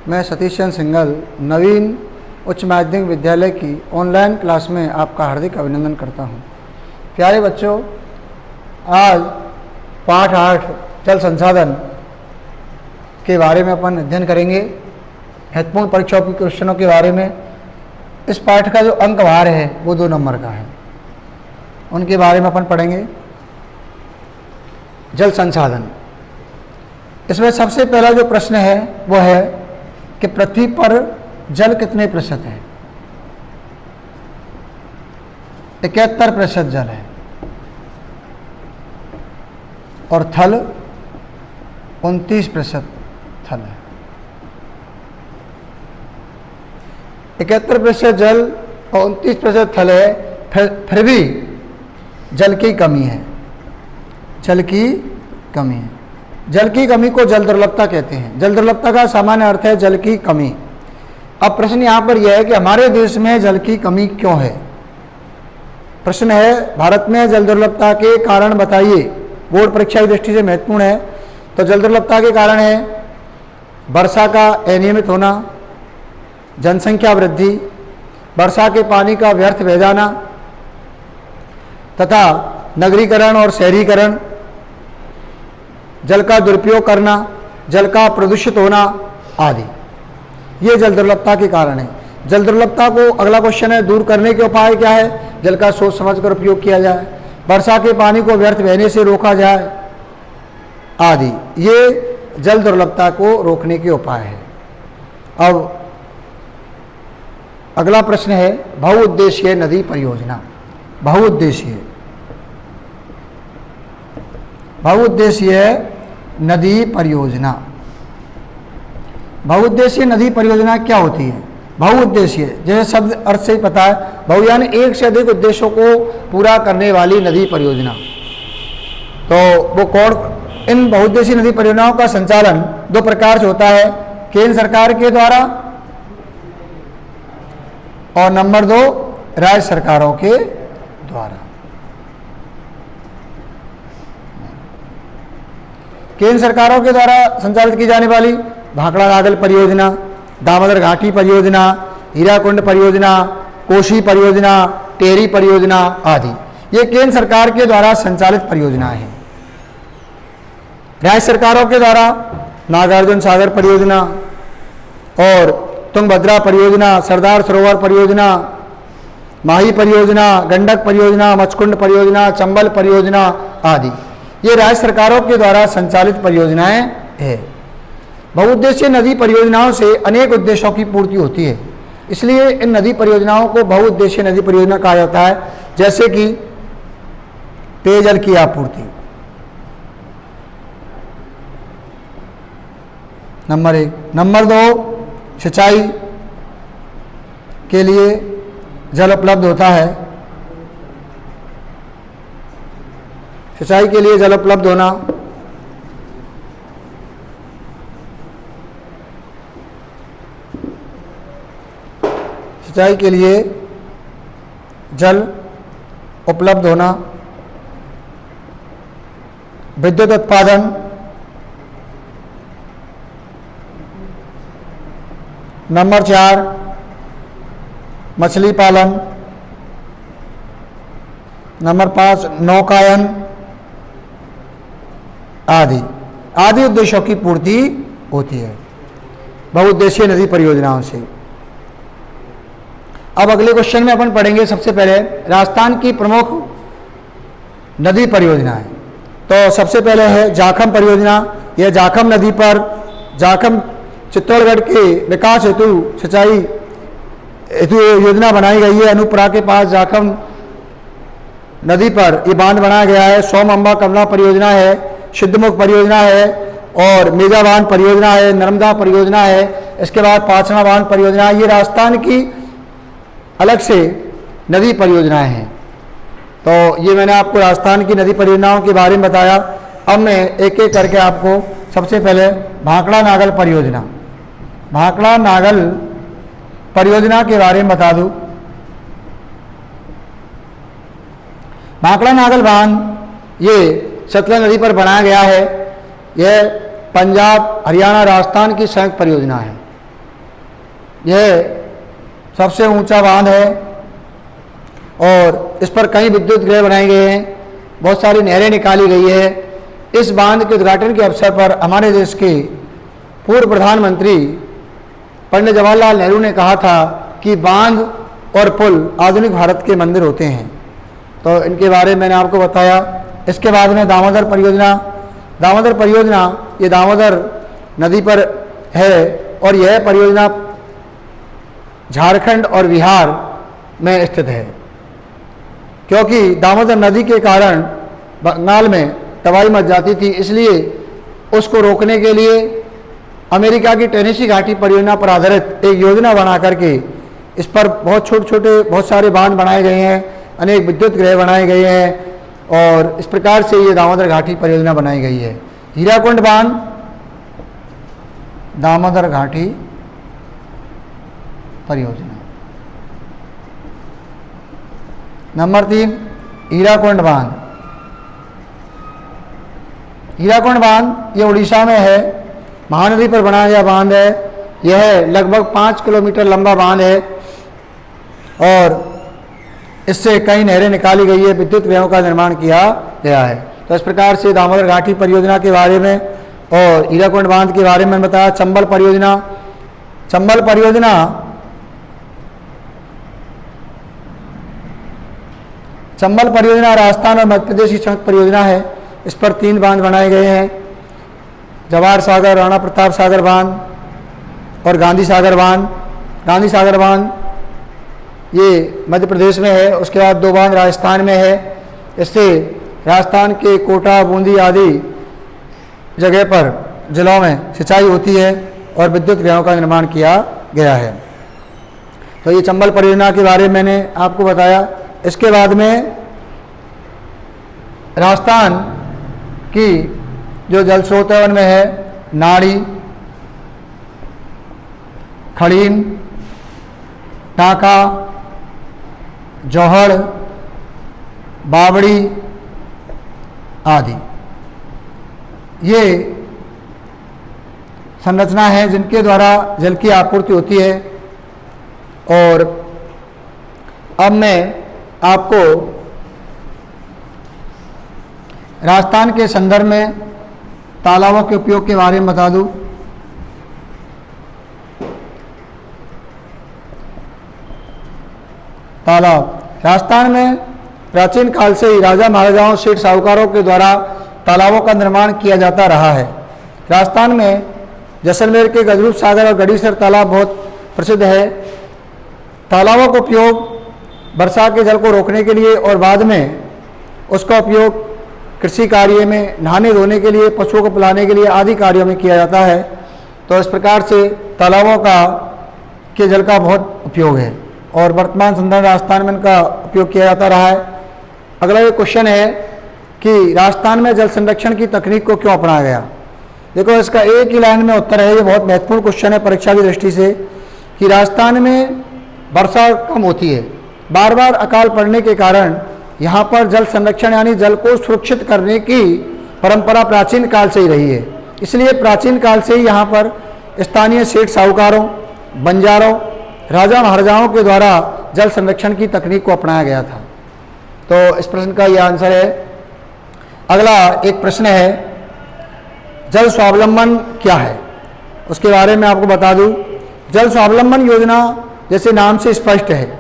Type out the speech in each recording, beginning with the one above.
मैं सतीश चंद्र सिंघल नवीन उच्च माध्यमिक विद्यालय की ऑनलाइन क्लास में आपका हार्दिक अभिनंदन करता हूं। प्यारे बच्चों, आज पाठ 8 जल संसाधन के बारे में अपन अध्ययन करेंगे। महत्वपूर्ण परीक्षाओं के क्वेश्चनों के बारे में। इस पाठ का जो अंक भार है वो 2 नंबर का है, उनके बारे में अपन पढ़ेंगे। जल संसाधन, इसमें सबसे पहला जो प्रश्न है वो है कि पृथ्वी पर जल कितने प्रतिशत है? 71% जल है और थल 29% थल है। 71% जल और 29% थल है, फिर भी जल की कमी है। जल की कमी है। जल की कमी को जल दुर्लभता कहते हैं। जल दुर्लभता का सामान्य अर्थ है जल की कमी। अब प्रश्न यहाँ पर यह है कि हमारे देश में जल की कमी क्यों है? प्रश्न है, भारत में जल दुर्लभता के कारण बताइए। बोर्ड परीक्षा की दृष्टि से महत्वपूर्ण है। तो जल दुर्लभता के कारण है वर्षा का अनियमित होना, जनसंख्या वृद्धि, वर्षा के पानी का व्यर्थ बह जाना तथा नगरीकरण और शहरीकरण, जल का दुरुपयोग करना, जल का प्रदूषित होना आदि, ये जल दुर्लभता के कारण है। जल दुर्लभता को अगला क्वेश्चन है, दूर करने के उपाय क्या है? जल का सोच समझ कर उपयोग किया जाए, वर्षा के पानी को व्यर्थ बहने से रोका जाए आदि, ये जल दुर्लभता को रोकने के उपाय है। अब अगला प्रश्न है बहुउद्देशीय नदी परियोजना। बहुउद्देशीय नदी परियोजना। बहुउद्देशीय नदी परियोजना क्या होती है? बहुउद्देशीय जैसे शब्द अर्थ से ही पता है, बहु यानी एक से अधिक उद्देश्यों को पूरा करने वाली नदी परियोजना। तो वो कौन? इन बहुउद्देशीय नदी परियोजनाओं का संचालन 2 प्रकार से होता है, केंद्र सरकार के द्वारा और नंबर 2 राज्य सरकारों के द्वारा। केंद्र सरकारों के द्वारा संचालित की जाने वाली भाखड़ा नागल परियोजना, दामोदर घाटी परियोजना, हीराकुंड परियोजना, कोशी परियोजना, टेहरी परियोजना आदि, ये केंद्र सरकार के द्वारा संचालित परियोजनाएं हैं। राज्य सरकारों के द्वारा नागार्जुन सागर परियोजना और तुंगभद्रा परियोजना, सरदार सरोवर परियोजना, माही परियोजना, गंडक परियोजना, मचकुंड परियोजना, चंबल परियोजना आदि, ये राज्य सरकारों के द्वारा संचालित परियोजनाएं हैं। बहुउद्देशीय नदी परियोजनाओं से अनेक उद्देश्यों की पूर्ति होती है, इसलिए इन नदी परियोजनाओं को बहुउद्देशीय नदी परियोजना कहा जाता है। जैसे कि पेयजल की आपूर्ति, नंबर 1। नंबर 2, सिंचाई के लिए जल उपलब्ध होता है। सिंचाई के लिए जल उपलब्ध होना। सिंचाई के लिए जल उपलब्ध होना। विद्युत उत्पादन, नंबर 4 मछली पालन, नंबर 5 नौकायन आदि उद्देश्यों की पूर्ति होती है बहुउद्देशीय नदी परियोजनाओं से। अब अगले क्वेश्चन में अपन पढ़ेंगे सबसे पहले राजस्थान की प्रमुख नदी परियोजनाएं। तो सबसे पहले है जाखम परियोजना। यह जाखम नदी पर जाखम चित्तौड़गढ़ के विकास हेतु सिंचाई हेतु योजना बनाई गई है। अनुपुरा के पास जाखम नदी पर ये बांध बनाया गया है। सोम अम्बा कमला परियोजना है, सिद्धमुख परियोजना है और मेजा बांध परियोजना है, नर्मदा परियोजना है। इसके बाद पाचना बांध परियोजना है। ये राजस्थान की अलग से नदी परियोजनाएं हैं। तो ये मैंने आपको राजस्थान की नदी परियोजनाओं के बारे में बताया। अब मैं एक एक करके आपको सबसे पहले भाखड़ा नागल परियोजना, भाखड़ा नागल परियोजना के बारे में बता दूं। भाखड़ा नागल बांध ये सतलज नदी पर बनाया गया है। यह पंजाब, हरियाणा, राजस्थान की संयुक्त परियोजना है। यह सबसे ऊंचा बांध है और इस पर कई विद्युत गृह बनाए गए हैं, बहुत सारी नहरें निकाली गई है। इस बांध के उद्घाटन के अवसर पर हमारे देश के पूर्व प्रधानमंत्री पंडित जवाहरलाल नेहरू ने कहा था कि बांध और पुल आधुनिक भारत के मंदिर होते हैं। तो इनके बारे में मैंने आपको बताया। इसके बाद में दामोदर परियोजना। दामोदर परियोजना ये दामोदर नदी पर है और यह परियोजना झारखंड और बिहार में स्थित है, क्योंकि दामोदर नदी के कारण बंगाल में तबाही मच जाती थी, इसलिए उसको रोकने के लिए अमेरिका की टेनेसी घाटी परियोजना पर आधारित एक योजना बना करके इस पर बहुत छोटे छोटे बहुत सारे बांध बनाए गए हैं, अनेक विद्युत गृह बनाए गए हैं और इस प्रकार से ये दामोदर घाटी परियोजना बनाई गई है। हीराकुंड बांध, दामोदर घाटी परियोजना। नंबर 3, हीराकुंड बांध। हीराकुंड बांध ये उड़ीसा में है, महानदी पर बनाया गया बांध है। यह लगभग 5 किलोमीटर लंबा बांध है और इससे कई नहरें निकाली गई है, विद्युत गृहों का निर्माण किया गया है। तो इस प्रकार से दामोदर घाटी परियोजना के बारे में और हीराकुंड बांध के बारे में बताया। चंबल परियोजना। चंबल परियोजना चंबल परियोजना राजस्थान और मध्य प्रदेश की संयुक्त परियोजना है। इस पर 3 बांध बनाए गए हैं, जवाहर सागर, राणा प्रताप सागर बांध और गांधी सागर बांध। गांधी सागर बांध ये मध्य प्रदेश में है। उसके बाद 2 बांध राजस्थान में है। इससे राजस्थान के कोटा, बूंदी आदि जगह पर जिलों में सिंचाई होती है और विद्युत गृहों का निर्माण किया गया है। तो ये चंबल परियोजना के बारे में मैंने आपको बताया। इसके बाद में राजस्थान की जो जल स्रोत है उनमें है नाड़ी, खड़ीम, टाका, जौहड़, बावड़ी आदि। ये संरचना है जिनके द्वारा जल की आपूर्ति होती है। और अब मैं आपको राजस्थान के संदर्भ में तालाबों के उपयोग के बारे में बता दूं। तालाब राजस्थान में प्राचीन काल से ही राजा महाराजाओं, सेठ साहूकारों के द्वारा तालाबों का निर्माण किया जाता रहा है। राजस्थान में जैसलमेर के गजरूप सागर और गढ़ीसर तालाब बहुत प्रसिद्ध है। तालाबों का उपयोग वर्षा के जल को रोकने के लिए और बाद में उसका उपयोग कृषि कार्य में, नहाने धोने के लिए, पशुओं को पिलाने के लिए आदि कार्यों में किया जाता है। तो इस प्रकार से तालाबों के जल का बहुत उपयोग है और वर्तमान संदर्भ राजस्थान में इनका उपयोग किया जाता रहा है। अगला ये क्वेश्चन है कि राजस्थान में जल संरक्षण की तकनीक को क्यों अपनाया गया। देखो इसका एक ही लाइन में उत्तर है। ये बहुत महत्वपूर्ण क्वेश्चन है परीक्षा की दृष्टि से कि राजस्थान में वर्षा कम होती है, बार बार अकाल पड़ने के कारण यहाँ पर जल संरक्षण यानी जल को सुरक्षित करने की परंपरा प्राचीन काल से ही रही है। इसलिए प्राचीन काल से ही यहाँ पर स्थानीय सेठ साहूकारों, बंजारों, राजा महाराजाओं के द्वारा जल संरक्षण की तकनीक को अपनाया गया था। तो इस प्रश्न का यह आंसर है। अगला एक प्रश्न है, जल स्वावलंबन क्या है, उसके बारे में आपको बता दूं। जल स्वावलंबन योजना जैसे नाम से स्पष्ट है,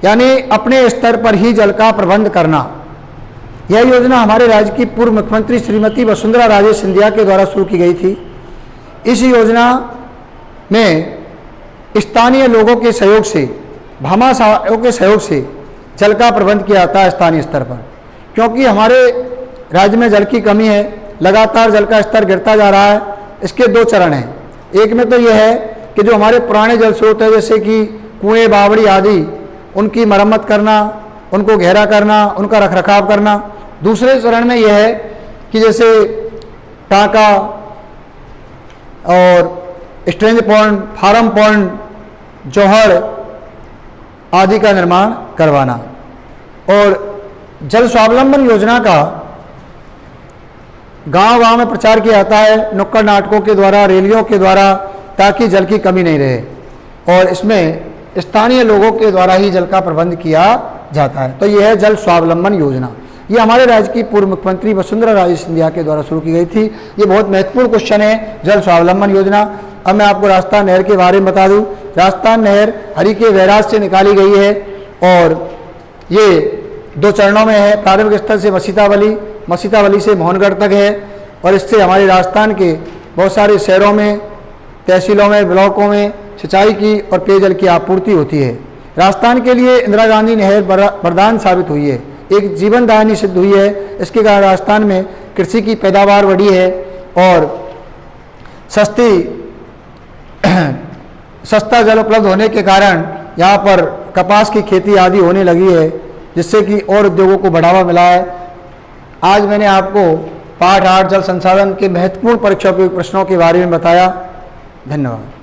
यानी अपने स्तर पर ही जल का प्रबंध करना। यह योजना हमारे राज्य की पूर्व मुख्यमंत्री श्रीमती वसुंधरा राजे सिंधिया के द्वारा शुरू की गई थी। इस योजना में स्थानीय लोगों के सहयोग से, भामाशाहों के सहयोग से जल का प्रबंध किया जाता है स्थानीय स्तर पर, क्योंकि हमारे राज्य में जल की कमी है, लगातार जल का स्तर गिरता जा रहा है। इसके 2 चरण हैं। एक में तो यह है कि जो हमारे पुराने जल स्रोत है जैसे कि कुएं, बावड़ी आदि, उनकी मरम्मत करना, उनको गहरा करना, उनका रखरखाव करना। दूसरे चरण में यह है कि जैसे टाका और स्ट्रेंज पॉन्ड, फार्म पॉन्ड, जौहड़ आदि का निर्माण करवाना। और जल स्वावलंबन योजना का गांव-गांव में प्रचार किया जाता है नुक्कड़ नाटकों के द्वारा, रैलियों के द्वारा, ताकि जल की कमी नहीं रहे। और इसमें स्थानीय लोगों के द्वारा ही जल का प्रबंध किया जाता है। तो यह है जल स्वावलंबन योजना। ये हमारे राज्य की पूर्व मुख्यमंत्री वसुंधरा राजे सिंधिया के द्वारा शुरू की गई थी। ये बहुत महत्वपूर्ण क्वेश्चन है, जल स्वावलंबन योजना। अब मैं आपको राजस्थान नहर के बारे में बता दूं। राजस्थान नहर हरिके बैराज से निकाली गई है और ये 2 चरणों में है। प्रारंभिक स्तर से मसीतावली, मसीतावली से मोहनगढ़ तक है और इससे हमारे राजस्थान के बहुत सारे शहरों में, तहसीलों में, ब्लॉकों में सिंचाई की और पेयजल की आपूर्ति होती है। राजस्थान के लिए इंदिरा गांधी नहर वरदान साबित हुई है, एक जीवनदायिनी सिद्ध हुई है। इसके कारण राजस्थान में कृषि की पैदावार बढ़ी है और सस्ता जल उपलब्ध होने के कारण यहाँ पर कपास की खेती आदि होने लगी है, जिससे कि और उद्योगों को बढ़ावा मिला है। आज मैंने आपको पाठ 8 जल संसाधन के महत्वपूर्ण परीक्षा उपयोगी प्रश्नों के बारे में बताया। धन्यवाद।